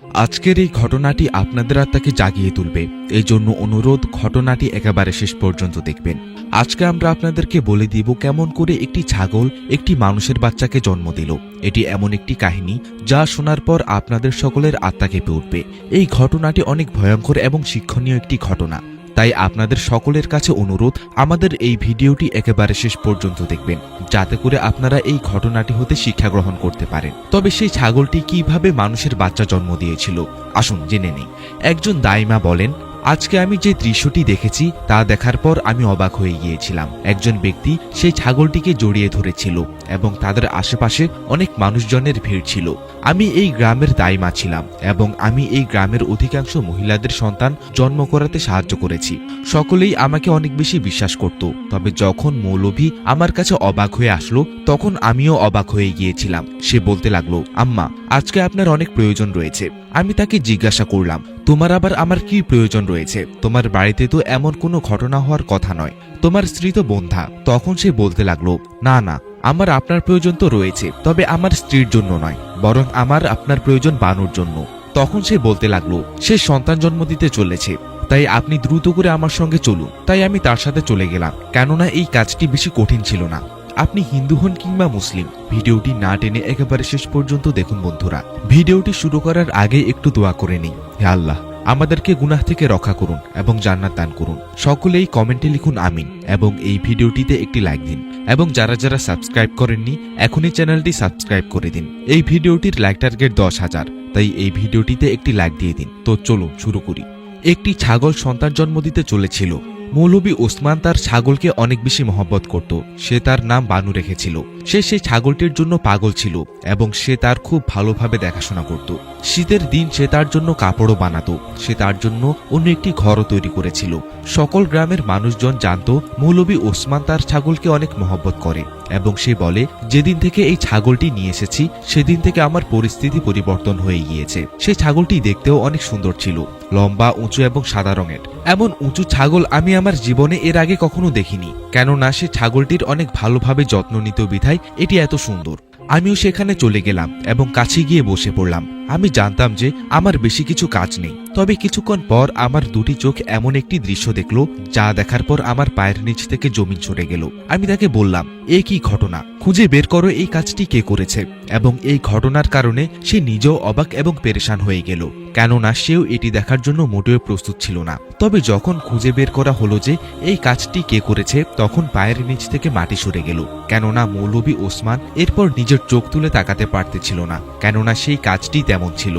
আজকের এই ঘটনাটি আপনাদের আত্মাকে জাগিয়ে তুলবে, এই জন্য অনুরোধ ঘটনাটি একেবারে শেষ পর্যন্ত দেখবেন। আজকে আমরা আপনাদেরকে বলে দিব কেমন করে একটি ছাগল একটি মানুষের বাচ্চাকে জন্ম দিল। এটি এমন একটি কাহিনী যা শোনার পর আপনাদের সকলের আত্মা কেঁপে উঠবে। এই ঘটনাটি অনেক ভয়ঙ্কর এবং শিক্ষণীয় একটি ঘটনা, তাই আপনাদের সকলের কাছে অনুরোধ আমাদের এই ভিডিওটি একেবারে শেষ পর্যন্ত দেখবেন, যাতে করে আপনারা এই ঘটনাটি হতে শিক্ষা গ্রহণ করতে পারেন। তবে সেই ছাগলটি কিভাবে মানুষের বাচ্চা জন্ম দিয়েছিল আসুন জেনে নেই। একজন দাইমা বলেন, আজকে আমি যে দৃশ্যটি দেখেছি তা দেখার পর আমি অবাক হয়ে গিয়েছিলাম। একজন ব্যক্তি সেই ছাগলটিকে জড়িয়ে ধরেছিল এবং তাদের আশেপাশে অনেক মানুষজনের ভিড় ছিল। আমি এই গ্রামের দাইমা ছিলাম এবং আমি এই গ্রামের অধিকাংশ মহিলাদের সন্তান জন্ম করাতে সাহায্য করেছি। সকলেই আমাকে অনেক বেশি বিশ্বাস করত। তবে যখন মৌলভী আমার কাছে অবাক হয়ে আসলো তখন আমিও অবাক হয়ে গিয়েছিলাম। সে বলতে লাগলো, আম্মা, আজকে আপনার অনেক প্রয়োজন রয়েছে। আমি তাকে জিজ্ঞাসা করলাম, তোমার আবার আমার কি প্রয়োজন রয়েছে? তোমার বাড়িতে তো এমন কোনো ঘটনা হওয়ার কথা নয়, তোমার স্ত্রী তো বন্ধা। তখন সে বলতে লাগলো, না না, আমার আপনার প্রয়োজন তো রয়েছে, তবে আমার স্ত্রীর জন্য নয়, বরং আমার আপনার প্রয়োজন বানুর জন্য। তখন সে বলতে লাগলো, সে সন্তান জন্ম দিতে চলেছে, তাই আপনি দ্রুত করে আমার সঙ্গে চলুন। তাই আমি তার সাথে চলে গেলাম, কেননা এই কাজটি বেশি কঠিন ছিল না। আপনি হিন্দু হন কিংবা মুসলিম, ভিডিওটি না টেনে একেবারে শেষ পর্যন্ত দেখুন বন্ধুরা। ভিডিওটি শুরু করার আগে একটু দোয়া করে নিই। হে আল্লাহ, আমাদেরকে গুনাহ থেকে রক্ষা করুন এবং জান্নাত দান করুন। সকলেই কমেন্টে লিখুন আমিন এবং এই ভিডিওটিতে একটি লাইক দিন। এবং যারা যারা সাবস্ক্রাইব করেননি এখনই চ্যানেলটি সাবস্ক্রাইব করে দিন। এই ভিডিওটির লাইক টার্গেট 10,000, তাই এই ভিডিওটিতে একটি লাইক দিয়ে দিন। তো চলুন শুরু করি। একটি ছাগল সন্তান জন্ম দিতে চলেছিল। মৌলভী ওসমান তার ছাগলকে অনেক বেশি মহব্বত করত। সে তার নাম বানু রেখেছিল। সে সেই ছাগলটির জন্য পাগল ছিল এবং সে তার খুব ভালোভাবে দেখাশোনা করত। শীতের দিন সে তার জন্য কাপড়ও বানাতো। সে তার জন্য অন্য একটি ঘরও তৈরি করেছিল। সকল গ্রামের মানুষজন জানত মৌলভী ওসমান তার ছাগলকে অনেক মহব্বত করে এবং সে বলে, যেদিন থেকে এই ছাগলটি নিয়ে এসেছি সেদিন থেকে আমার পরিস্থিতি পরিবর্তন হয়ে গিয়েছে। সেই ছাগলটি দেখতেও অনেক সুন্দর ছিল, লম্বা, উঁচু এবং সাদা রঙের। এমন উঁচু ছাগল আমি আমার জীবনে এর আগে কখনো দেখিনি, কেননা সে ছাগলটির অনেক ভালোভাবে যত্ন নিত বিধায় এটি এত সুন্দর। আমিও সেখানে চলে গেলাম এবং কাছে গিয়ে বসে পড়লাম। আমি জানতাম যে আমার বেশি কিছু কাজ নেই, তবে কিছুক্ষণ পর আমার দুটি চোখ এমন একটি দৃশ্য দেখল যা দেখার পর আমার পায়ের নিচ থেকে জমিন সরে গেল। আমি তাকে বললাম, এ কি ঘটনা? খুঁজে বের করো এই কাজটি কে করেছে। এবং এই ঘটনার কারণে সে নিজেও অবাক এবং পেরেশান হয়ে গেল, কেননা সেও এটি দেখার জন্য মোটেও প্রস্তুত ছিল না। তবে যখন খুঁজে বের করা হলো যে এই কাজটি কে করেছে তখন পায়ের নিচ থেকে মাটি সরে গেল, কেননা মৌলভী ওসমান এরপর নিজের চোখ তুলে তাকাতে পারতেছিল না, কেননা সেই কাজটি তেমন ছিল।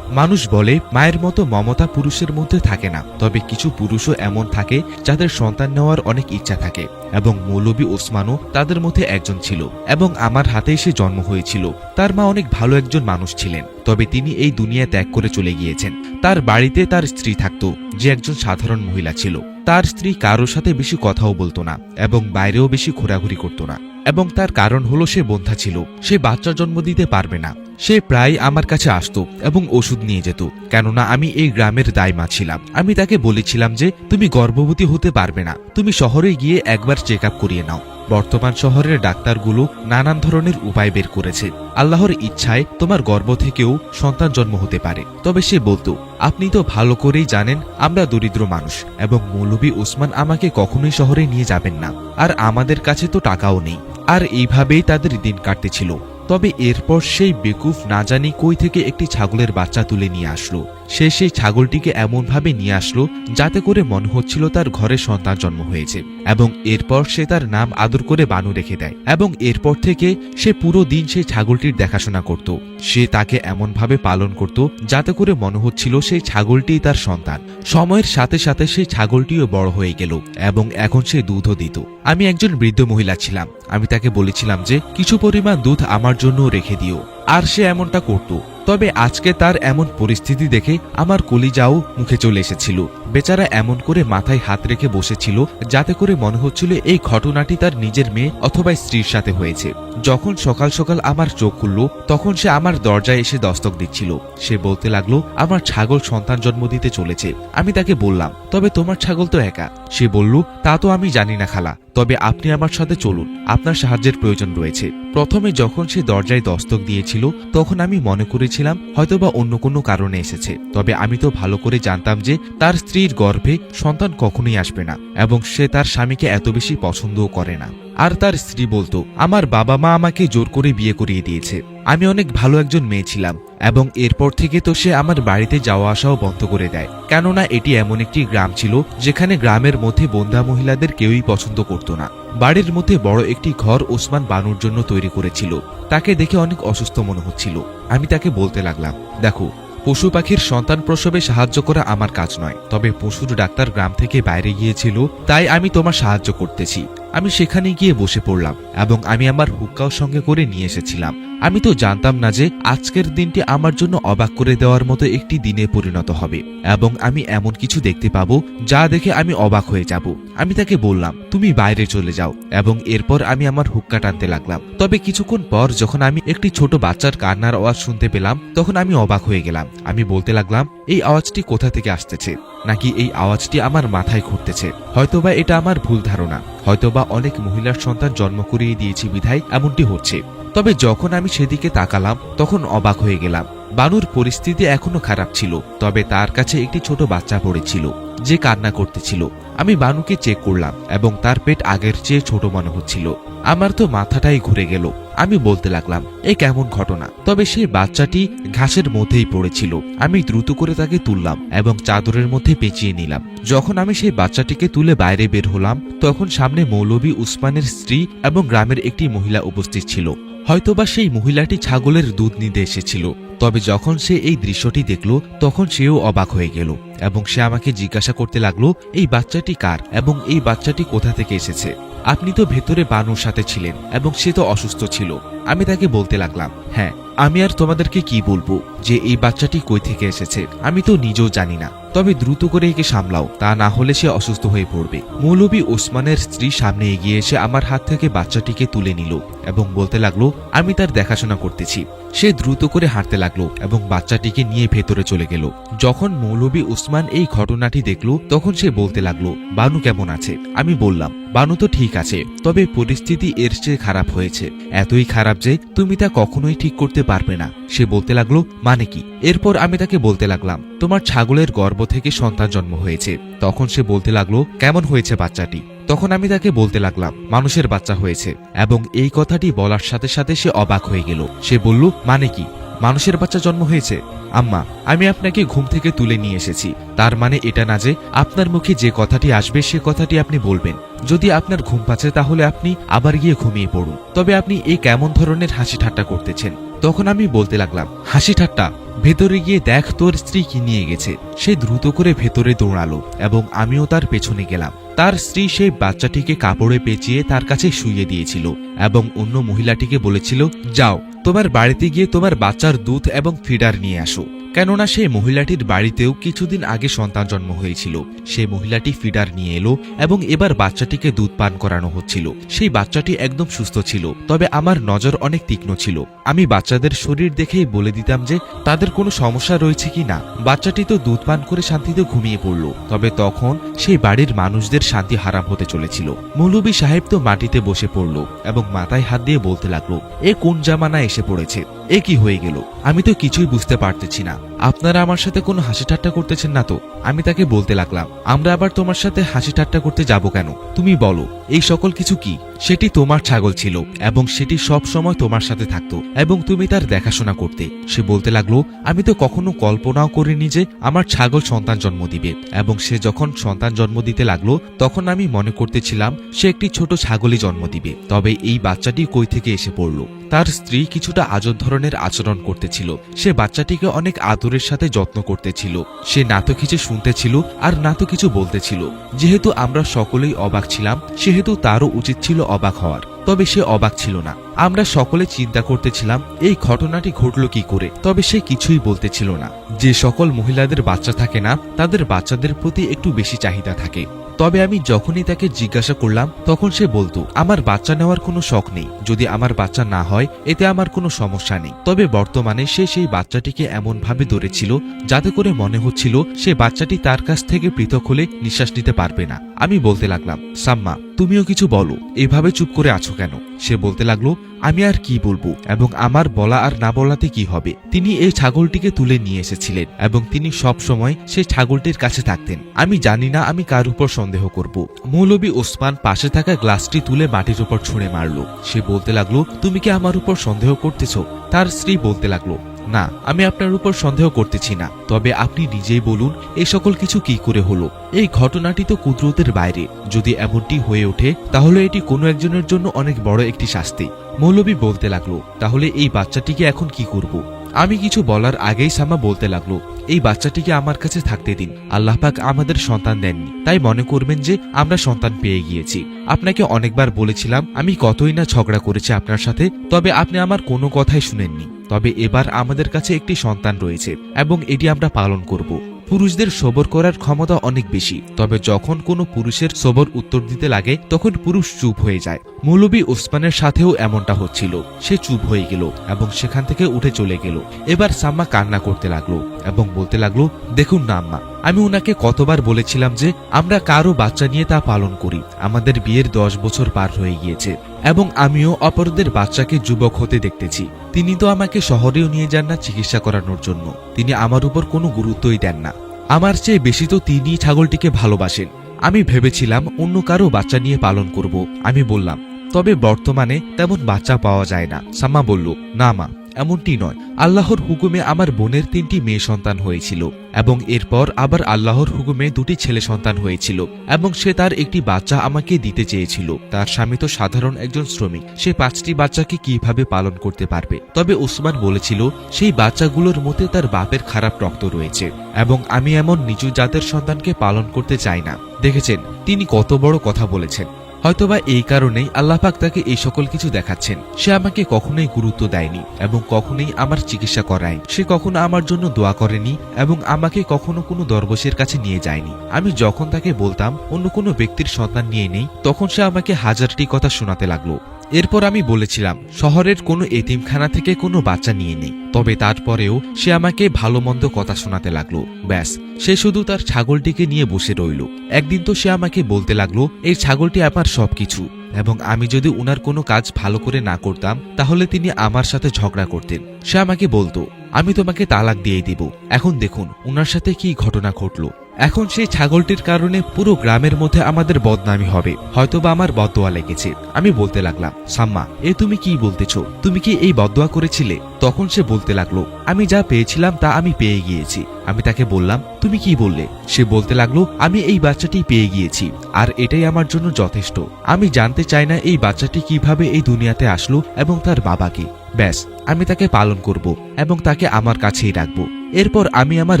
মানুষ বলে মায়ের মতো মমতা পুরুষের মধ্যে থাকে না, তবে কিছু পুরুষও এমন থাকে যাদের সন্তান নেওয়ার অনেক ইচ্ছা থাকে এবং মৌলভী ওসমানও তাদের মধ্যে একজন ছিল। এবং আমার হাতেই সে জন্ম হয়েছিল। তার মা অনেক ভালো একজন মানুষ ছিলেন, তবে তিনি এই দুনিয়া ত্যাগ করে চলে গিয়েছেন। তার বাড়িতে তার স্ত্রী থাকত, যে একজন সাধারণ মহিলা ছিল। তার স্ত্রী কারোর সাথে বেশি কথাও বলতো না এবং বাইরেও বেশি ঘোরাঘুরি করত না, এবং তার কারণ হলো সে বন্ধা ছিল। সে বাচ্চা জন্ম দিতে পারবে না। সে প্রায় আমার কাছে আসতো এবং ওষুধ নিয়ে যেত, কেননা আমি এই গ্রামের দাইমা ছিলাম। আমি তাকে বলেছিলাম যে তুমি গর্ভবতী হতে পারবে না, তুমি শহরে গিয়ে একবার চেক আপ করিয়ে নাও। বর্তমান শহরের ডাক্তারগুলো নানান ধরনের উপায় বের করেছে। আল্লাহর ইচ্ছায় তোমার গর্ভ থেকেও সন্তান জন্ম হতে পারে। তবে সে বলতো, আপনি তো ভালো করেই জানেন আমরা দরিদ্র মানুষ এবং মৌলভী ওসমান আমাকে কখনোই শহরে নিয়ে যাবেন না, আর আমাদের কাছে তো টাকাও নেই। আর এইভাবেই তাদের দিন কাটতেছিল। তবে এরপর সেই বেকুফ না জানি কই থেকে একটি ছাগলের বাচ্চা তুলে নিয়ে আসলো। সে সেই ছাগলটিকে এমনভাবে নিয়ে আসলো যাতে করে মনে হচ্ছিল তার ঘরে সন্তান জন্ম হয়েছে, এবং এরপর সে তার নাম আদর করে বানু রেখে দেয়। এবং এরপর থেকে সে পুরো দিন সেই ছাগলটির দেখাশোনা করত। সে তাকে এমনভাবে পালন করত যাতে করে মনে হচ্ছিল সেই ছাগলটিই তার সন্তান। সময়ের সাথে সাথে সেই ছাগলটিও বড় হয়ে গেল এবং এখন সে দুধও দিত। আমি একজন বৃদ্ধ মহিলা ছিলাম। আমি তাকে বলেছিলাম যে কিছু পরিমাণ দুধ আমার জন্য রেখে দিও, আর সে এমনটা করত। তবে আজকে তার এমন পরিস্থিতি দেখে আমার কলিজাও মুখে চলে এসেছিল। বেচারা এমন করে মাথায় হাত রেখে বসেছিল যাতে করে মনে হচ্ছিল এই ঘটনাটি তার নিজের মেয়ে অথবা স্ত্রীর সাথে হয়েছে। যখন সকাল সকাল আমার চোখ খুলল তখন সে আমার দরজায় এসে দস্তক দিচ্ছিল। সে বলতে লাগলো আমার ছাগল সন্তান জন্ম দিতে চলেছে। আমি তাকে বললাম, তবে তোমার ছাগল তো একা। সে বলল, তা তো আমি জানি না খালা, তবে আপনি আমার সাথে চলুন, আপনার সাহায্যের প্রয়োজন রয়েছে। প্রথমে যখন সে দরজায় দস্তক দিয়েছিল তখন আমি মনে করেছিলাম হয়তোবা অন্য কোনো কারণে এসেছে, তবে আমি তো ভালো করে জানতাম যে তার স্ত্রীর গর্ভে সন্তান কখনোই আসবে না এবং সে তার স্বামীকে এত বেশি পছন্দও করে না। আর তার স্ত্রী বলতো, আমার বাবা মা আমাকে জোর করে বিয়ে করিয়ে দিয়েছে, আমি অনেক ভালো একজন মেয়ে ছিলাম এবং এরপর থেকে তো সে আমার বাড়িতে যাওয়া আসাও বন্ধ করে দেয়, কেননা এটি এমন একটি গ্রাম ছিল যেখানে গ্রামের মধ্যে বন্ধা মহিলাদের কেউই পছন্দ করত না। বাড়ির মধ্যে বড় একটি ঘর ওসমান বানুর জন্য তৈরি করেছিল। তাকে দেখে অনেক অসুস্থ মনে হচ্ছিল। আমি তাকে বলতে লাগলাম, দেখো, পশু পাখির সন্তান প্রসবে সাহায্য করা আমার কাজ নয়, তবে পশুর ডাক্তার গ্রাম থেকে বাইরে গিয়েছিল তাই আমি তোমার সাহায্য করতেছি। আমি সেখানে গিয়ে বসে পড়লাম এবং আমি আমার হুক্কাও সঙ্গে করে নিয়ে এসেছিলাম। আমি তো জানতাম না যে আজকের দিনটি আমার জন্য অবাক করে দেওয়ার মতো একটি দিনে পরিণত হবে এবং আমি এমন কিছু দেখতে পাবো যা দেখে আমি অবাক হয়ে যাব। আমি তাকে বললাম, তুমি বাইরে চলে যাও, এবং এরপর আমি আমার হুক্কা টানতে লাগলাম। তবে কিছুক্ষণ পর যখন আমি একটি ছোট বাচ্চার কান্নার আওয়াজ শুনতে পেলাম তখন আমি অবাক হয়ে গেলাম। আমি বলতে লাগলাম, এই আওয়াজটি কোথা থেকে আসতেছে, নাকি এই আওয়াজটি আমার মাথায় ঘুরতেছে? হয়তোবা এটা আমার ভুল ধারণা, হয়তোবা অনেক মহিলার সন্তান জন্ম করিয়ে দিয়েছি বিধায় এমনটি হচ্ছে। তবে যখন আমি সেদিকে তাকালাম তখন অবাক হয়ে গেলাম। বানুর পরিস্থিতি এখনো খারাপ ছিল, তবে তার কাছে একটি ছোট বাচ্চা পড়েছিল যে কান্না করতেছিল। আমি বানুকে চেক করলাম এবং তার পেট আগের চেয়ে ছোট মনে হচ্ছিল। আমার তো মাথাটাই ঘুরে গেল। আমি বলতে লাগলাম, এ কেমন ঘটনা? তবে সেই বাচ্চাটি ঘাসের মধ্যেই পড়েছিল। আমি দ্রুত করে তাকে তুললাম এবং চাদরের মধ্যে পেঁচিয়ে নিলাম। যখন আমি সেই বাচ্চাটিকে তুলে বাইরে বের হলাম তখন সামনে মৌলভী উসমানের স্ত্রী এবং গ্রামের একটি মহিলা উপস্থিত ছিল। হয়তোবা সেই মহিলাটি ছাগলের দুধ নিতে এসেছিল। তবে যখন সে এই দৃশ্যটি দেখল তখন সেও অবাক হয়ে গেল এবং সে আমাকে জিজ্ঞাসা করতে লাগলো, এই বাচ্চাটি কার এবং এই বাচ্চাটি কোথা থেকে এসেছে? আপনি তো ভেতরে বানুর সাথে ছিলেন এবং সে তো অসুস্থ ছিল। আমি তাকে বলতে লাগলাম, হ্যাঁ, আমি আর তোমাদেরকে কি বলবো যে এই বাচ্চাটি কই থেকে এসেছে? আমি তো নিজেও জানি না, তবে দ্রুত করে একে সামলাও, তা না হলে সে অসুস্থ হয়ে পড়বে। মৌলভী ওসমানের স্ত্রী সামনে এগিয়ে এসে আমার হাত থেকে বাচ্চাটিকে তুলে নিল এবং বলতে লাগলো, আমি তার দেখাশোনা করতেছি। সে দ্রুত করে হাঁটতে লাগলো এবং বাচ্চাটিকে নিয়ে ভেতরে চলে গেল। যখন মৌলভী ওসমান এই ঘটনাটি দেখল তখন সে বলতে লাগলো, বানু কেমন আছে? আমি বললাম, বানু তো ঠিক আছে, তবে পরিস্থিতি এর চেয়ে খারাপ হয়েছে, এতই খারাপ যে তুমি তা কখনোই ঠিক করতে পারবে না। সে বলতে লাগলো, মানে কি? এরপর আমি তাকে বলতে লাগলাম, তোমার ছাগলের গর্ভ থেকে সন্তান জন্ম হয়েছে। তখন সে বলতে লাগলো, কেমন হয়েছে বাচ্চাটি? তখন আমি তাকে বলতে লাগলাম, মানুষের বাচ্চা হয়েছে, এবং এই কথাটি বলার সাথে সাথে সে অবাক হয়ে গেল। সে বলল, মানে কি? মানুষের বাচ্চা জন্ম হয়েছে? আম্মা, আমি আপনাকে ঘুম থেকে তুলে নিয়ে এসেছি, তার মানে এটা না যে আপনার মুখে যে কথাটি আসবে সে কথাটি আপনি বলবেন। যদি আপনার ঘুম পাচ্ছে তাহলে আপনি আবার গিয়ে ঘুমিয়ে পড়ুন। তবে আপনি এই কেমন ধরনের হাসি ঠাট্টা করতেছেন? তখন আমি বলতে লাগলাম, হাসি ঠাট্টা? ভেতরে গিয়ে দেখ তোর স্ত্রী কি নিয়ে গেছে। সে দ্রুত করে ভেতরে দৌড়ালো এবং আমিও তার পেছনে গেলাম। তার স্ত্রী সেই বাচ্চাটিকে কাপড়ে পেঁচিয়ে তার কাছে শুইয়ে দিয়েছিল এবং অন্য মহিলাটিকে বলেছিল, যাও তোমার বাড়িতে গিয়ে তোমার বাচ্চার দুধ এবং ফিডার নিয়ে আসো। কেননা সেই মহিলাটির বাড়িতেও কিছুদিন আগে সন্তান জন্ম হয়েছিল। সেই মহিলাটি ফিডার নিয়ে এলো এবং এবার বাচ্চাটিকে দুধ পান করানো হচ্ছিল। সেই বাচ্চাটি একদম সুস্থ ছিল, তবে আমার নজর অনেক তীক্ষ্ণ ছিল। আমি বাচ্চাদের শরীর দেখেই বলে দিতাম যে তাদের কোনো সমস্যা রয়েছে কি না। বাচ্চাটি তো দুধ পান করে শান্তিতে ঘুমিয়ে পড়ল, তবে তখন সেই বাড়ির মানুষদের শান্তি হারাম হতে চলেছিল। মৌলভী সাহেব তো মাটিতে বসে পড়ল এবং মাথায় হাত দিয়ে বলতে লাগলো, এ কোন জামানা এসে পড়েছে? এ কি হয়ে গেল? আমি তো কিছুই বুঝতে পারতেছি না। আপনারা আমার সাথে কোনো হাসি ঠাট্টা করতেছেন না তো? আমি তাকে বলতে লাগলাম, আমরা আবার তোমার সাথে হাসি ঠাট্টা করতে যাব কেন? তুমি বলো, এই সকল কিছু কি? সেটি তোমার ছাগল ছিল এবং সেটি সব সময় তোমার সাথে থাকতো এবং তুমি তার দেখাশোনা করতে। সে বলতে লাগলো, আমি তো কখনো কল্পনাও করিনি যে আমার ছাগল সন্তান জন্ম দিবে, এবং সে যখন সন্তান জন্ম দিতে লাগলো তখন আমি মনে করতেছিলাম সে একটি ছোট ছাগলই জন্ম দিবে। তবে এই বাচ্চাটি কই থেকে এসে পড়ল? তার স্ত্রী কিছুটা আজব ধরনের আচরণ করতেছিল। সে বাচ্চাটিকে অনেক আদরের সাথে যত্ন করতেছিল। সে না তো কিছু শুনতেছিল আর না তো কিছু বলতেছিল। যেহেতু আমরা সকলেই অবাক ছিলাম সেহেতু তারও উচিত ছিল অবাক হওয়ার। তবে সে অবাক ছিল না। আমরা সকলে চিন্তা করতেছিলাম এই ঘটনাটি ঘটল কি করে, তবে সে কিছুই বলতেছিল না। যে সকল মহিলাদের বাচ্চা থাকে না তাদের বাচ্চাদের প্রতি একটু বেশি চাহিদা থাকে। তবে আমি যখনই তাকে জিজ্ঞাসা করলাম তখন সে বলতো, আমার বাচ্চা নেওয়ার কোনো শখ নেই, যদি আমার বাচ্চা না হয় এতে আমার কোনো সমস্যা নেই। তবে বর্তমানে সে সেই বাচ্চাটিকে এমনভাবে ধরেছিল যাতে করে মনে হচ্ছিল সে বাচ্চাটি তার কাছ থেকে পৃথক হলে নিঃশ্বাস নিতে পারবে না। আমি বলতে লাগলাম, সাম্মা তুমিও কিছু বলো, এভাবে চুপ করে আছো কেন? সে বলতে লাগলো, আমি আর কি বলবো এবং আমার বলা আর না বলাতে কি হবে। তিনি এই ছাগলটিকে তুলে নিয়ে এসেছিলেন এবং তিনি সব সময় সেই ছাগলটির কাছে থাকতেন। আমি জানি না আমি কার উপর সন্দেহ করব। মৌলভী ওসমান পাশে থাকা গ্লাসটি তুলে মাটির উপর ছুঁড়ে মারল। সে বলতে লাগলো, তুমি কি আমার উপর সন্দেহ করতেছ? তার স্ত্রী বলতে লাগলো, না আমি আপনার উপর সন্দেহ করতেছি না, তবে আপনি নিজেই বলুন এই সকল কিছু কি করে হলো? এই ঘটনাটি তো কুদরতের বাইরে, যদি এমনটি হয়ে ওঠে তাহলে এটি কোনো একজনের জন্য অনেক বড় একটি শাস্তি। মৌলভী বলতে লাগলো, তাহলে এই বাচ্চাটিকে এখন কি করব? আমি কিছু বলার আগেই সাম্মা বলতে লাগলো, এই বাচ্চাটিকে আমার কাছে থাকতে দিন। আল্লাহ পাক আমাদের সন্তান দেননি, তাই মনে করবেন যে আমরা সন্তান পেয়ে গিয়েছি। আপনাকে অনেকবার বলেছিলাম আমি কতই না ঝগড়া করেছি আপনার সাথে, তবে আপনি আমার কোনো কথাই শুনেননি। তবে এবার আমাদের কাছে একটি সন্তান রয়েছে এবং এটি আমরা পালন করব। পুরুষদের সবর করার ক্ষমতা অনেক বেশি, তবে যখন কোনো পুরুষের সবর উত্তর দিতে লাগে তখন পুরুষ চুপ হয়ে যায়। মৌলভী ওসমানের সাথেও এমনটা হচ্ছিল। সে চুপ হয়ে গেল এবং সেখান থেকে উঠে চলে গেল। এবার সাম্মা কান্না করতে লাগলো এবং বলতে লাগলো, দেখুন না আম্মা, আমি উনাকে কতবার বলেছিলাম যে আমরা কারো বাচ্চা নিয়ে তা পালন করি। আমাদের বিয়ের 10 বছর পার হয়ে গিয়েছে এবং আমিও অপরদের বাচ্চাকে যুবক হতে দেখতেছি। তিনি তো আমাকে শহরেও নিয়ে যান না চিকিৎসা করানোর জন্য, তিনি আমার উপর কোনো গুরুত্বই দেন না। আমার চেয়ে বেশি তো তিনি ছাগলটিকে ভালোবাসেন। আমি ভেবেছিলাম অন্য কারো বাচ্চা নিয়ে পালন করব। আমি বললাম, তবে বর্তমানে তেমন বাচ্চা পাওয়া যায় না। সাম্মা বলল, না মা, এমনটি নয়। আল্লাহর হুকুমে আমার বোনের 3টি মেয়ে সন্তান হয়েছিল এবং এরপর আবার আল্লাহর হুকুমে 2টি ছেলে সন্তান হয়েছিল এবং সে তার একটি বাচ্চা আমাকে দিতে চেয়েছিল। তার স্বামী তো সাধারণ একজন শ্রমিক, সে 5টি বাচ্চাকে কিভাবে পালন করতে পারবে? তবে ওসমান বলেছিল সেই বাচ্চাগুলোর মধ্যে তার বাপের খারাপ রক্ত রয়েছে এবং আমি এমন নিচু জাতের সন্তানকে পালন করতে চাই না। দেখেছেন তিনি কত বড় কথা বলেছেন। হয়তোবা এই কারণেই আল্লাহ পাক তাকে এই সকল কিছু দেখাচ্ছেন। সে আমাকে কখনোই গুরুত্ব দেয়নি এবং কখনোই আমার চিকিৎসা করায়। সে কখনো আমার জন্য দোয়া করেনি এবং আমাকে কখনো কোনো দরবেশের কাছে নিয়ে যায়নি। আমি যখন তাকে বলতাম অন্য কোনো ব্যক্তির সন্তান নিয়ে নেই, তখন সে আমাকে হাজারটি কথা শোনাতে লাগলো। এরপর আমি বলেছিলাম শহরের কোনো এতিমখানা থেকে কোনো বাচ্চা নিয়ে নেই, তবে তারপরেও সে আমাকে ভালো মন্দ কথা শোনাতে লাগলো। ব্যাস, সে শুধু তার ছাগলটিকে নিয়ে বসে রইল। একদিন তো সে আমাকে বলতে লাগলো এই ছাগলটি আমার সবকিছু এবং আমি যদি উনার কোনো কাজ ভালো করে না করতাম তাহলে তিনি আমার সাথে ঝগড়া করতেন। সে আমাকে বলতো আমি তোমাকে তালাক দিয়ে দিব। এখন দেখুন উনার সাথে কি ঘটনা ঘটলো। এখন সেই ছাগলটির কারণে পুরো গ্রামের মধ্যে আমাদের বদনামি হবে, হয়তোবা আমার বদদোয়া লেগেছে। আমি বলতে লাগলাম, সাম্মা এ তুমি কি বলতেছো? তুমি কি এই বদদোয়া করেছিলে? তখন সে বলতে লাগলো, আমি যা পেয়েছিলাম তা আমি পেয়ে গিয়েছি। আমি তাকে বললাম, তুমি কি বললে? সে বলতে লাগলো, আমি এই বাচ্চাটি পেয়ে গিয়েছি আর এটাই আমার জন্য যথেষ্ট। আমি জানতে চাই না এই বাচ্চাটি কিভাবে এই দুনিয়াতে আসলো এবং তার বাবাকে। ব্যাস, আমি তাকে পালন করব এবং তাকে আমার কাছেই রাখবো। এরপর আমি আমার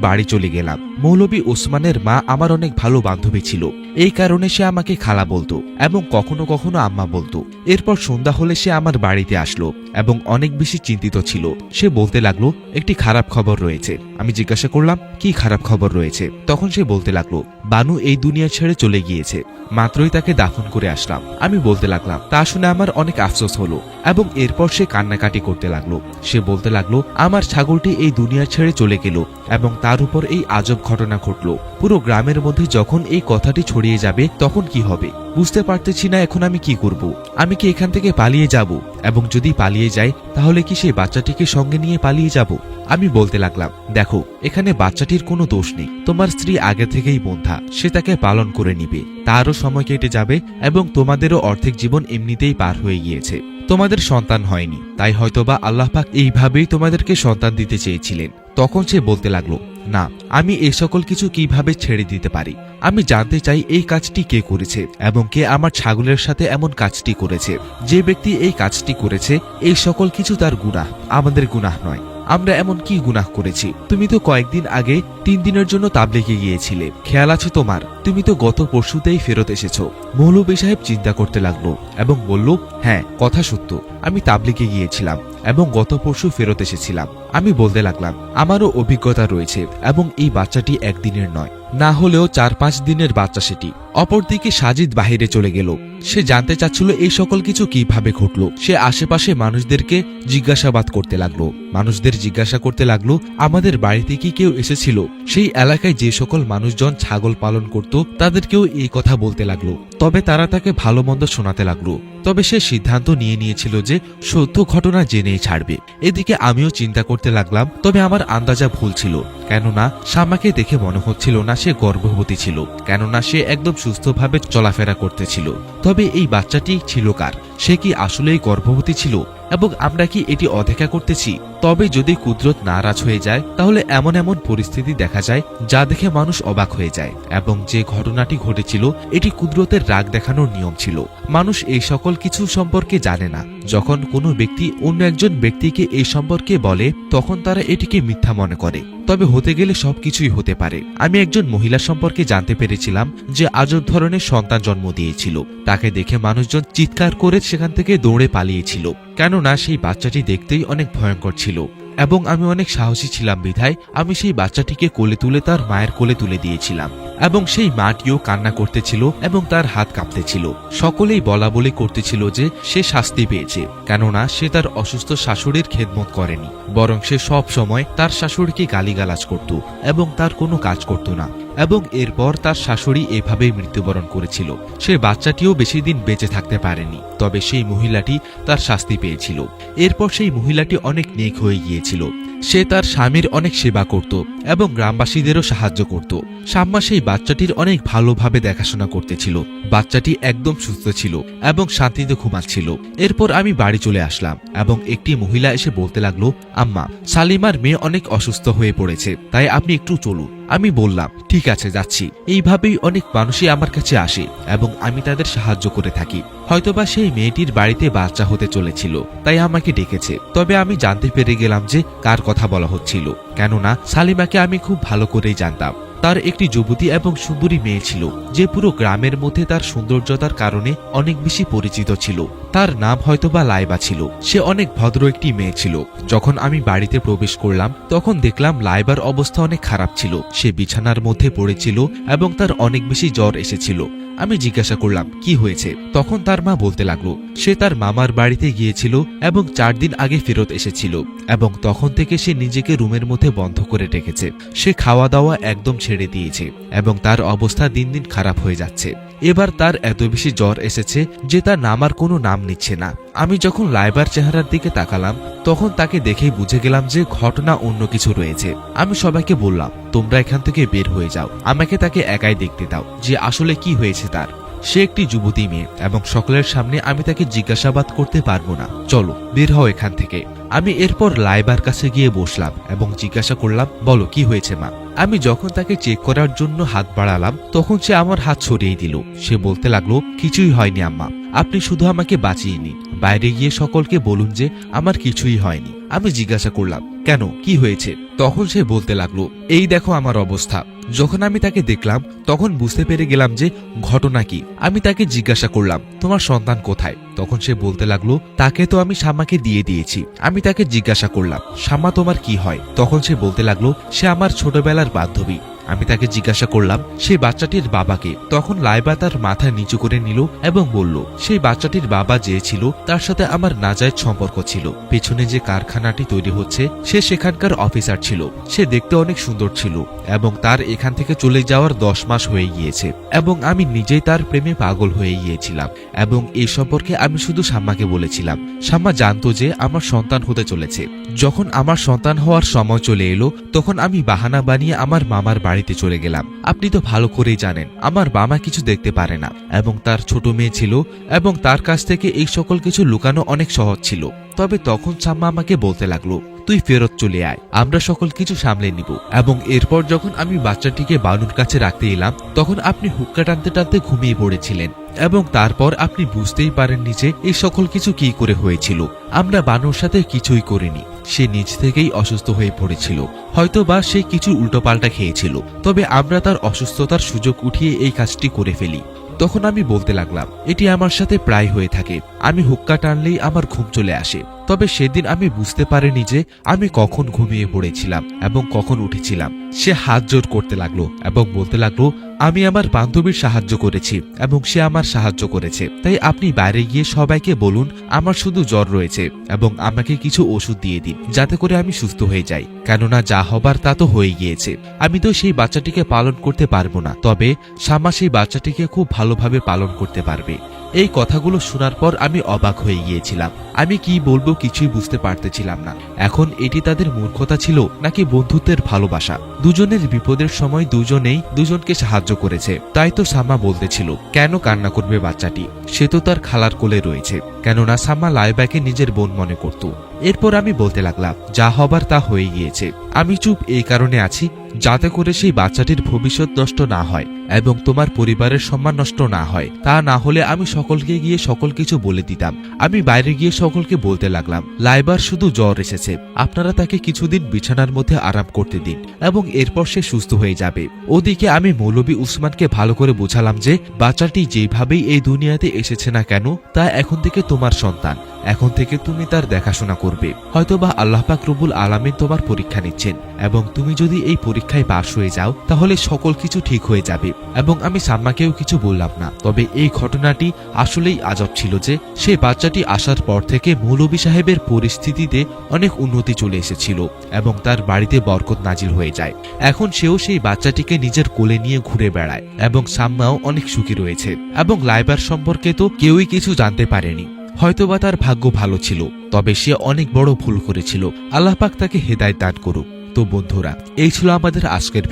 বাড়ি চলে গেলাম। মৌলভী ওসমানের মা আমার অনেক ভালো বান্ধবী ছিল, এই কারণে সে আমাকে খালা বলতো এবং কখনো কখনো আম্মা বলতো। এরপর সন্ধ্যা হলে সে আমার বাড়িতে আসলো এবং অনেক বেশি চিন্তিত ছিল। সে বলতে লাগলো, একটি খারাপ খবর রয়েছে। আমি জিজ্ঞাসা করলাম, কি খারাপ খবর রয়েছে? তখন সে বলতে লাগলো, বানু এই দুনিয়া ছেড়ে চলে গিয়েছে, মাত্রই তাকে দাফন করে আসলাম। আমি বলতে লাগলাম, তা শুনে আমার অনেক আফসোস হলো এবং এরপর সে কান্নাকাটি করতে লাগলো। সে বলতে লাগলো, আমার ছাগলটি এই দুনিয়া ছেড়ে চলে গেল এবং তার উপর এই আজব ঘটনা ঘটলো। পুরো গ্রামের মধ্যে যখন এই কথাটি ছড়িয়ে যাবে তখন কি হবে? বুঝতে পারতেছি না এখন আমি কি করব। আমি কি এখান থেকে পালিয়ে যাব? এবং যদি পালিয়ে যাই তাহলে কি সেই বাচ্চাটিকে সঙ্গে নিয়ে পালিয়ে যাব? আমি বলতে লাগলাম, দেখো এখানে বাচ্চাটির কোনো দোষ নেই। তোমার স্ত্রী আগে থেকেই বন্ধা, সে তাকে পালন করে নিবে, তারও সময় কেটে যাবে এবং তোমাদেরও অর্ধেক জীবন এমনিতেই পার হয়ে গিয়েছে। তোমাদের সন্তান হয়নি, তাই হয়তোবা আল্লাহ পাক এইভাবেই তোমাদেরকে সন্তান দিতে চেয়েছিলেন। তখন সে বলতে লাগলো, না আমি এই সকল কিছু কিভাবে ছেড়ে দিতে পারি? আমি জানতে চাই এই কাজটি কে করেছে এবং কে আমার ছাগলের সাথে এমন কাজটি করেছে। যে ব্যক্তি এই কাজটি করেছে এই সকল কিছু তার গুনাহ, আমাদের গুনাহ নয়। আমরা এমন কি গুনাহ করেছি? তুমি তো কয়েকদিন আগে 3 দিনের জন্য তাবলিগে গিয়েছিলে, খেয়াল আছে তোমার? তুমি তো গত পরশুতেই ফেরত এসেছো। মৌলভী সাহেব চিন্তা করতে লাগলো এবং বলল, হ্যাঁ কথা সত্য, আমি তাবলিগে গিয়েছিলাম এবং গত পরশু ফেরত এসেছিলাম। আমি বলতে লাগলাম, আমারও অভিজ্ঞতা রয়েছে এবং এই বাচ্চাটি একদিনের নয়, না হলেও 4-5 দিনের বাচ্চা সেটি। অপরদিকে সাজিদ বাহিরে চলে গেল। সে জানতে চাচ্ছিল এই সকল কিছু কিভাবে ঘটল। সে আশেপাশে মানুষদেরকে জিজ্ঞাসাবাদ করতে লাগলো। মানুষদের জিজ্ঞাসা করতে লাগলো, আমাদের বাড়িতে কি কেউ এসেছিল? সেই এলাকায় যে সকল মানুষজন ছাগল পালন করত তাদেরকেও এই কথা বলতে লাগলো। তবে তারা তাকে ভালো মন্দ শোনাতে লাগলো। তবে সে সিদ্ধান্ত নিয়েছিল যে সত্য ঘটনা জেনেই ছাড়বে। এদিকে আমিও চিন্তা করতে লাগলাম, তবে আমার আন্দাজা ভুল ছিল। কেননা শামাকে দেখে মনে হচ্ছিল না সে গর্ভবতী ছিল, কেননা সে একদম সুস্থভাবে চলাফেরা করতেছিল। তবে এই বাচ্চাটি ছিল কার? সে কি আসলেই গর্ভবতী ছিল এবং আমরা কি এটি অদেখা করতেছি? তবে যদি কুদরত নারাজ হয়ে যায় তাহলে এমন এমন পরিস্থিতি দেখা যায় যা দেখে মানুষ অবাক হয়ে যায়। এবং যে ঘটনাটি ঘটেছিল এটি কুদরতের রাগ দেখানোর নিয়ম ছিল। মানুষ এই সকল কিছু সম্পর্কে জানে না। যখন কোনো ব্যক্তি অন্য একজন ব্যক্তিকে এই সম্পর্কে বলে তখন তারা এটিকে মিথ্যা মনে করে। তবে হতে গেলে সবকিছুই হতে পারে। আমি একজন মহিলা সম্পর্কে জানতে পেরেছিলাম যে আজব ধরনের সন্তান জন্ম দিয়েছিল। তাকে দেখে মানুষজন চিৎকার করে সেখান থেকে দৌড়ে পালিয়েছিল, কেননা সেই বাচ্চাটি দেখতেই অনেক ভয়ঙ্কর ছিল। এবং আমি অনেক সাহসী ছিলাম বিধায় আমি সেই বাচ্চাটিকে কোলে তুলে তার মায়ের কোলে তুলে দিয়েছিলাম। এবং সেই মাটিও কান্না করতেছিল এবং তার হাত কাঁপতেছিল। সকলেই বলা বলি করতেছিল যে সে শাস্তি পেয়েছে, কেননা সে তার অসুস্থ শাশুড়ির খেদমত করেনি, বরং সে সব সময় তার শাশুড়িকে গালিগালাজ করত এবং তার কোনো কাজ করত না। এবং এরপর তার শাশুড়ি এভাবেই মৃত্যুবরণ করেছিল। সে বাচ্চাটিও বেশি দিন বেঁচে থাকতে পারেনি। তবে সেই মহিলাটি তার শাস্তি পেয়েছিল। এরপর সেই মহিলাটি অনেক নেক হয়ে গিয়েছিল। সে তার স্বামীর অনেক সেবা করত এবং গ্রামবাসীদেরও সাহায্য করত। শাম্মা সেই বাচ্চাটির অনেক ভালোভাবে দেখাশোনা করতেছিল। বাচ্চাটি একদম সুস্থ ছিল এবং শান্তিতে ঘুমাচ্ছিল। এরপর আমি বাড়ি চলে আসলাম এবং একটি মহিলা এসে বলতে লাগলো, আম্মা, সালিমার মেয়ে অনেক অসুস্থ হয়ে পড়েছে, তাই আপনি একটু চলুন। আমি বললাম, ঠিক আছে যাচ্ছি। এইভাবেই অনেক মানুষই আমার কাছে আসে এবং আমি তাদের সাহায্য করে থাকি। হয়তোবা সেই মেয়েটির বাড়িতে বাচ্চা হতে চলেছিল, তাই আমাকে ডেকেছে। তবে আমি জানতে পেরে গেলাম যে কার কথা বলা হচ্ছিল, কেননা সালিমাকে আমি খুব ভালো করেই জানতাম। তার একটি যুবতী এবং সুন্দরী মেয়ে ছিল, যে পুরো গ্রামের মধ্যে তার সৌন্দর্যতার কারণে অনেক বেশি পরিচিত ছিল। তার নাম হয়তোবা লাইবা ছিল। সে অনেক ভদ্র একটি মেয়ে ছিল। যখন আমি বাড়িতে প্রবেশ করলাম তখন দেখলাম লাইবার অবস্থা অনেক খারাপ ছিল। সে বিছানার মধ্যে পড়েছিল এবং তার অনেক বেশি জ্বর এসেছিল। আমি জিজ্ঞাসা করলাম, কি হয়েছে? তখন তার মা বলতে লাগলো, সে তার মামার বাড়িতে গিয়েছিল এবং 4 দিন আগে ফেরত এসেছিল এবং তখন থেকে সে নিজেকে রুমের মধ্যে বন্ধ করে রেখেছে। সে খাওয়া দাওয়া একদম ছেড়ে দিয়েছে এবং তার অবস্থা দিন দিন খারাপ হয়ে যাচ্ছে। এবার তার এত বেশি জ্বর এসেছে যে তার নামার কোনো নাম নিচ্ছে না। আমি যখন লাইবার চেহারার দিকে তাকালাম তখন তাকে দেখেই বুঝে গেলাম যে ঘটনা অন্য কিছু রয়েছে। আমি সবাইকে বললাম, তোমরা এখান থেকে বের হয়ে যাও, আমাকে তাকে একাই দেখতে দাও যে আসলে কি হয়েছে তার। সে একটি যুবতী মেয়ে এবং সকলের সামনে আমি তাকে জিজ্ঞাসাবাদ করতে পারবো না। চলো বের হও এখান থেকে। আমি এরপর লাইবার কাছে গিয়ে বসলাম এবং জিজ্ঞাসা করলাম, বলো কি হয়েছে মা? আমি যখন তাকে চেক করার জন্য হাত বাড়ালাম তখন সে আমার হাত সরিয়ে দিল। সে বলতে লাগলো, কিছুই হয়নি আম্মা, আপনি শুধু আমাকে বাঁচিয়ে নিন। বাইরে গিয়ে সকলকে বলুন যে আমার কিছুই হয়নি। আমি জিজ্ঞাসা করলাম, কেন, কি হয়েছে? তখন সে বলতে লাগলো, এই দেখো আমার অবস্থা। যখন আমি তাকে দেখলাম তখন বুঝতে পেরে গেলাম যে ঘটনা কি। আমি তাকে জিজ্ঞাসা করলাম, তোমার সন্তান কোথায়? তখন সে বলতে লাগলো, তাকে তো আমি শাম্মাকে দিয়ে দিয়েছি। আমি তাকে জিজ্ঞাসা করলাম, শাম্মা তোমার কি হয়? তখন সে বলতে লাগলো, সে আমার ছোটবেলার বান্ধবী। আমি তাকে জিজ্ঞাসা করলাম সেই বাচ্চাটির বাবাকে। তখন লাইবা তার মাথা নিচু করে নিল এবং বলল, সেই বাচ্চাটির বাবা যে ছিল তার সাথে আমার নাজায়েজ সম্পর্ক ছিল। পেছনে যে কারখানাটি তৈরি হচ্ছে সে সেখানকার অফিসার ছিল। সে দেখতে অনেক সুন্দর ছিল এবং তার এখান থেকে চলে যাওয়ার 10 মাস হয়ে গিয়েছে এবং আমি নিজেই তার প্রেমে পাগল হয়ে গিয়েছিলাম। এবং এই সম্পর্কে আমি শুধু শাম্মাকে বলেছিলাম। শাম্মা জানতো যে আমার সন্তান হতে চলেছে। যখন আমার সন্তান হওয়ার সময় চলে এলো তখন আমি বাহানা বানিয়ে আমার মামার বাড়িতে চলে গেলাম। আপনি তো ভালো করেই জানেন আমার মামা কিছু দেখতে পারে না এবং তার ছোট মেয়ে ছিল এবং তার কাছ থেকে এই সকল কিছু লুকানো অনেক সহজ ছিল। তবে তখন শাম্মা আমাকে বলতে লাগলো, তুই ফেরত চলে আয়, আমরা সকল কিছু সামলে নিব। এবং এরপর যখন আমি বাচ্চাটিকে বানুর কাছে রাখতে এলাম তখন আপনি হুক্কা টানতে টানতে ঘুমিয়ে পড়েছিলেন এবং তারপর আপনি বুঝতেই পারেননি যে এই সকল কিছু কি করে হয়েছিল। আমরা বানুর সাথে কিছুই করিনি, সে নিজ থেকেই অসুস্থ হয়ে পড়েছিল, হয়তো বা সে কিছু উল্টোপাল্টা খেয়েছিল, তবে আমরা তার অসুস্থতার সুযোগ উঠিয়ে এই কাজটি করে ফেলি। তখন আমি বলতে লাগলাম, এটি আমার সাথে প্রায় হয়ে থাকে, আমি হুক্কা টানলেই আমার ঘুম চলে আসে। তবে সেদিন আমি বুঝতে পারিনি যে আমি কখন ঘুমিয়ে পড়েছিলাম এবং কখন উঠেছিলাম। সে হাত জোর করতে লাগলো এবং বলতে লাগলো, আমি আমার বান্ধবীর সাহায্য করেছি এবং সে আমার সাহায্য করেছে, তাই আপনি বাইরে গিয়ে সবাইকে বলুন আমার শুধু জ্বর রয়েছে এবং আমাকে কিছু ওষুধ দিয়ে দিন যাতে করে আমি সুস্থ হয়ে যাই, কেননা যা হবার তা তো হয়ে গিয়েছে। আমি তো সেই বাচ্চাটিকে পালন করতে পারবো না, তবে শামা সেই বাচ্চাটিকে খুব ভালোভাবে পালন করতে পারবে। এই কথাগুলো শোনার পর আমি অবাক হয়ে গিয়েছিলাম, আমি কি বলবো কিছুই বুঝতে পারতেছিলাম না। এখন এটি তাদের মূর্খতা ছিল নাকি বন্ধুত্বের ভালোবাসা? দুজনের বিপদের সময় দুজনেই দুজনকে সাহায্য করেছে, তাই তো সাম্মা বলতেছিল কেন কান্না করবে বাচ্চাটি, সে তো তার খালার কোলে রয়েছে, কেননা সাম্মা লাইবাকে নিজের বোন মনে করত। এরপর আমি বলতে লাগলাম, যা হবার তা হয়ে গিয়েছে, আমি চুপ এই কারণে আছি যাতে করে সেই বাচ্চাটির ভবিষ্যৎ নষ্ট না হয় এবং তোমার পরিবারের সম্মান নষ্ট না হয়। তা না হলে আমি সকলকে গিয়ে সকল কিছু বলে দিতাম। আমি বাইরে গিয়ে সকলকে বলতে লাগলাম, লাইবার শুধু জ্বর এসেছে, আপনারা তাকে কিছুদিন বিছানার মধ্যে আরাম করতে দিন এবং এরপর সে সুস্থ হয়ে যাবে। ওদিকে আমি মৌলভী উসমানকে ভালো করে বোঝালাম যে বাচ্চাটি যেভাবেই এই দুনিয়াতে এসেছে না কেন তা এখন থেকে তোমার সন্তান, এখন থেকে তুমি তার দেখাশোনা করবে। হয়তোবা আল্লাহ পাক রব্বুল আলামিন তোমার পরীক্ষা নিচ্ছেন এবং তুমি যদি এই পরীক্ষায় পাশ হয়ে যাও তাহলে সকল কিছু ঠিক হয়ে যাবে। এবং আমি সাম্মাকেও কিছু বললাম না, তবে এই ঘটনাটি আসলেই আজব ছিল যে সেই বাচ্চাটি আসার পর থেকে মৌলভী সাহেবের পরিস্থিতিতে অনেক উন্নতি চলে এসেছিল এবং তার বাড়িতে বরকত নাজিল হয়ে যায়। এখন সেও সেই বাচ্চাটিকে নিজের কোলে নিয়ে ঘুরে বেড়ায় এবং সাম্মাও অনেক সুখী রয়েছে। এবং লাইবার সম্পর্কে তো কেউই কিছু জানতে পারেনি, হয়তোবা তার ভাগ্য ভালো ছিল, তবে সে অনেক বড় ভুল করেছিল। আল্লাহ পাক তাকে হেদায়েত দান করুক। তো বন্ধুরা, এই ছিল আমাদের আজকের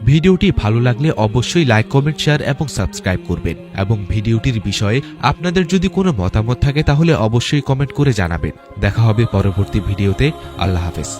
ভিডিওটি ভালো লাগলে অবশ্যই লাইক, কমেন্ট, শেয়ার এবং সাবস্ক্রাইব করবেন এবং ভিডিওটির বিষয়ে আপনাদের যদি কোনো মতামত থাকে তাহলে অবশ্যই কমেন্ট করে জানাবেন। দেখা হবে পরবর্তী ভিডিওতে। আল্লাহ হাফেজ।